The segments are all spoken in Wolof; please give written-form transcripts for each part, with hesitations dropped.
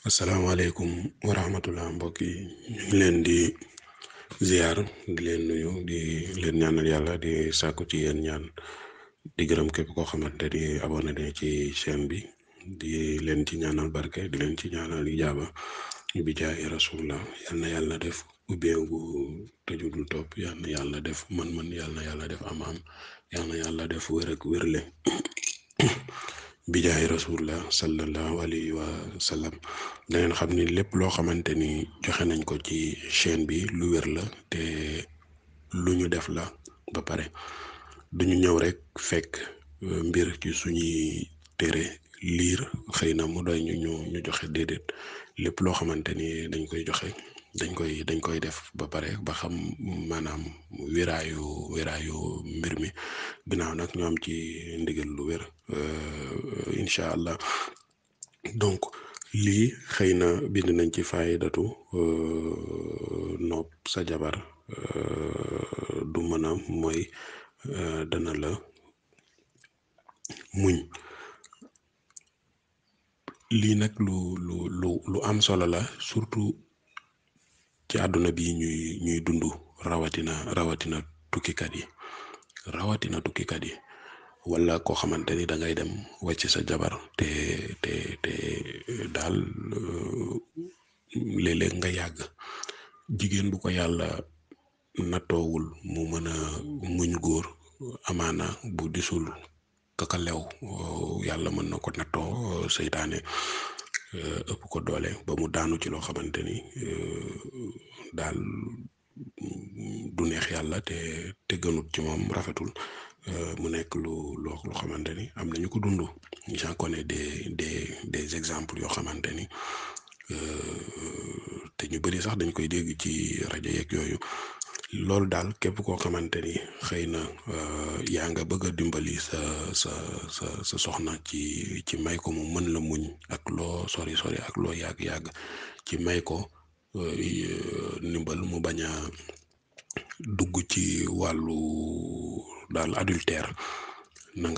asalaamaaleykum wa rahmatullah mbokk yi ñu ngi leen di ziar di leen nuyu di leen ñaanal yàlla di sàkku ci yéen ñaan di gërëm képp koo xamante ni abonné ne ci chaîne bi di leen ci ñaanal barke di leen ci ñaanal ijaaba bi jaay rasulullah yal na yàlla def ubbeeku tëjudul topp yal na yàlla def mën-mën yal na yàlla def am-am yal na yàlla def wér ak wérle bijaay rasulullah sallallahu alayhi wa sallam da ngeen xam ni lépp loo xamante ni joxe nañ ko ci chaîne bi lu wér la te lu ñu def la ba pare duñu ñëw rek fekk mbir ci suñuy téere liir xëy na mu doy ñu joxe déedéet lépp loo xamante ni dañ koy joxe dañ koy def ba pare ba xam maanaam wéraayu mbir mi ginnaaw nag ñu am ci ndigal lu wér incha allah donc lii xëy na bind nañ ci faydatu nopp sa jabar du mën a mooy dana la muñ lii nag lu am solo la surtout ci àdduna bi ñuy dund rawatina tukkikat yi wala koo xamante ni da ngay dem wàcc sa jabar te daal léeg-léeg nga yàgg jigéen bu ko yàlla nattoowul mu mën a muñ góor amaana bu disul kaka lew yàlla mën na ko nattoo seytaane ëpp ko doole ba mu daanu ci loo xamante ni daal du neex yàlla te gënut ci moom rafetul mu nekk loo xamante ni am nañu ko dund j'en connais des exemples yoo xamante ni te ñu bari sax dañ koy dégg ci rajo yeeg yooyu loolu daal képp koo xamante ni xëy na yaa nga bëgg a dimbali sa soxna ci may ko mu mën la muñ ak loo sori ak loo yàgg ci may ko ndimbal mu bañ a dugg ci wàllu daal adultère na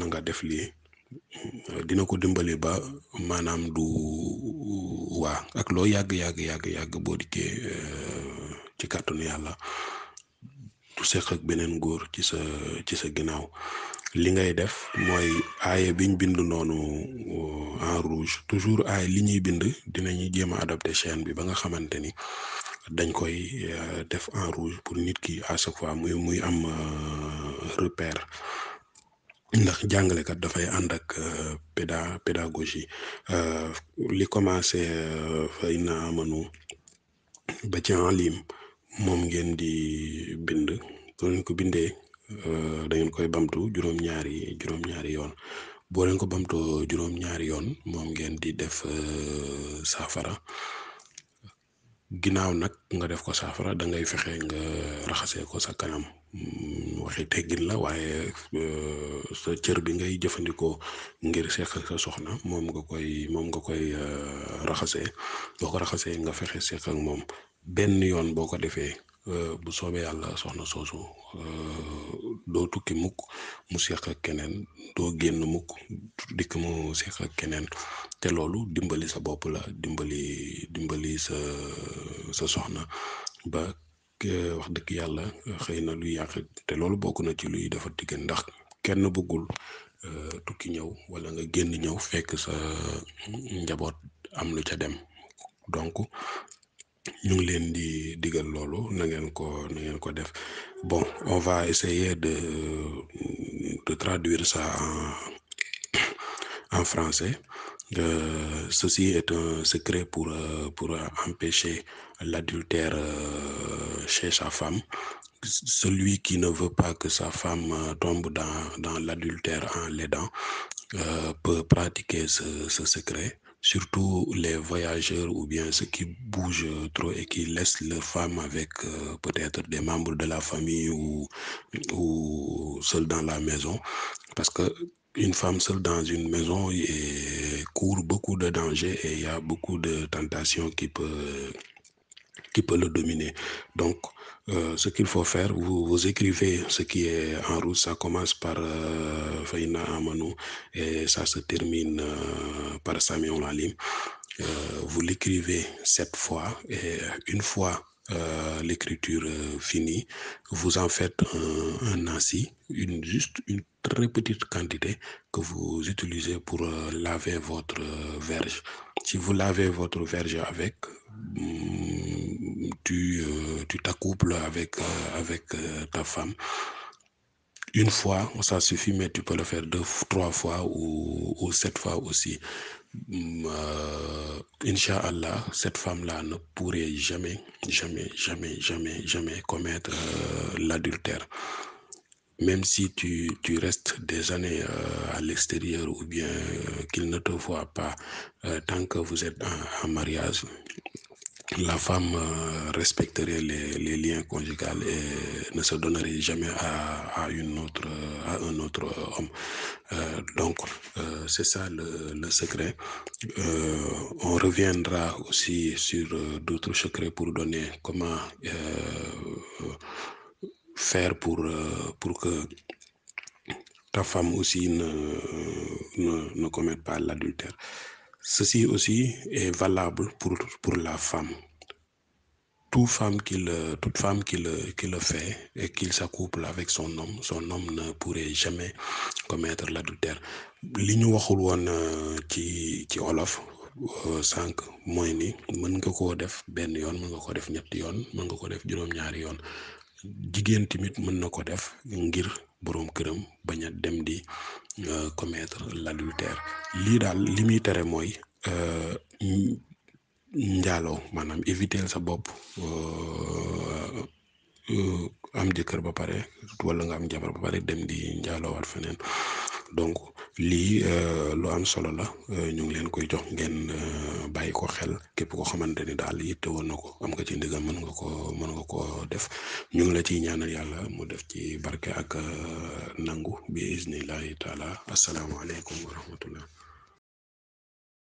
nga def lii dina ko dimbali ba maanaam du waa ak loo yàgg boo dikkee ci kàttanu yàlla du seq ak beneen góor ci sa ginnaaw li ngay def mooy aaye biñ bind noonu en rouge toujours aaye li ñuy bind dinañuy jéem a adapté chaîne bi ba nga xamante ni dañ koy def en rouge pour nit ki à chaque fois muy am repère ndax jàngalekat dafay ànd ak pédagogie li commencé fay na amanu ba ci en ligne moom ngeen di bind boo leen ko bindee da ngeen koy bamtu juróom-ñaari yoon boo leen ko bamtoo juróom-ñaari yoon moom ngeen di def saafara ginnaaw nag nga def ko saafara da ngay fexe nga raxasee ko sa kanam waxi teggin la waaye sa cër bi ngay jëfandikoo ngir seq ak sa soxna moom nga koy raxasee boo ko raxasee nga fexe seq ak moom benn yoon boo ko defee bu soobee yàlla soxna soosu doo tukki mukk mu seq ak keneen doo génn mukk dikk mu seq ak keneen te loolu dimbali sa bopp la dimbali sa soxna ba wax dëgg yàlla xëy na luy yàq te loolu bokk na ci luy defar diggante ndax kenn bëggul tukki ñëw wala nga génn ñëw fekk sa njaboot am lu ca dem donc ñu ngi leen di digal loolu na ngeen ko def bon on va essayer de traduire ça en français. Ceci est un secret pour empêcher l'adultère chez sa femme. Celui qui ne veut pas que sa femme tombe dans l'adultère en l'aidant peut pratiquer ce secret. Surtout les voyageurs ou bien ceux qui bougent trop et qui laissent leur femme avec peut-être des membres de la famille ou seuls dans la maison. Parce que une femme seule dans une maison court beaucoup de dangers et il y a beaucoup de tentations qui peut le dominer. Donc, ce qu'il faut faire, vous écrivez ce qui est en rouge, ça commence par Faïna Amanou et ça se termine par Samuel Alim. vous l'écrivez 7 fois et une fois l'écriture finie, vous en faites un nasi, juste une très petite quantité que vous utilisez pour laver votre verge. Si vous lavez votre verge avec, tu t'accouples avec ta femme. Une fois, ça suffit, mais tu peux le faire 2, 3 fois ou 7 fois aussi. Inch'Allah, cette femme-là ne pourrait jamais, jamais, jamais, jamais, jamais commettre l'adultère. Même si tu restes des années à l'extérieur ou bien qu'il ne te voit pas, tant que vous êtes en mariage, la femme respecterait les liens conjugaux et ne se donnerait jamais à un autre homme. Donc, c'est ça le secret. On reviendra aussi sur d'autres secrets pour donner comment faire pour que ta femme aussi ne commette pas l'adultère. Ceci aussi est valable pour la femme. Toute femme qui le fait et qu'il s'accouple avec son homme ne pourrait jamais commettre l'adultère. Li ñu waxul woon ci olof sànq mooy ni mën nga koo def benn yoon, mën nga ko def ñetti yoon, mën nga ko def juróom-ñaari yoon. Jigéen tamit mën na ko def ngir boroom këram bañ a dem di commettre l'adultère. Lii daal li muy tere mooy njaaloo, maanaam éviter sa bopp am jëkkër ba pare wala nga am jabar ba pare dem di njaaloowaat feneen. Donc lii lu am solo la, ñu ngi leen koy jox ngeen bàyyi ko xel. Képp koo xamante ni daal yitte woon na ko, am nga ci ndigal, mën nga ko def. ñu ngi la ciy ñaanal yàlla mu def ci barke ak nangu bi iznillahi taala. Asalaamaaleykum wa rahmatullah.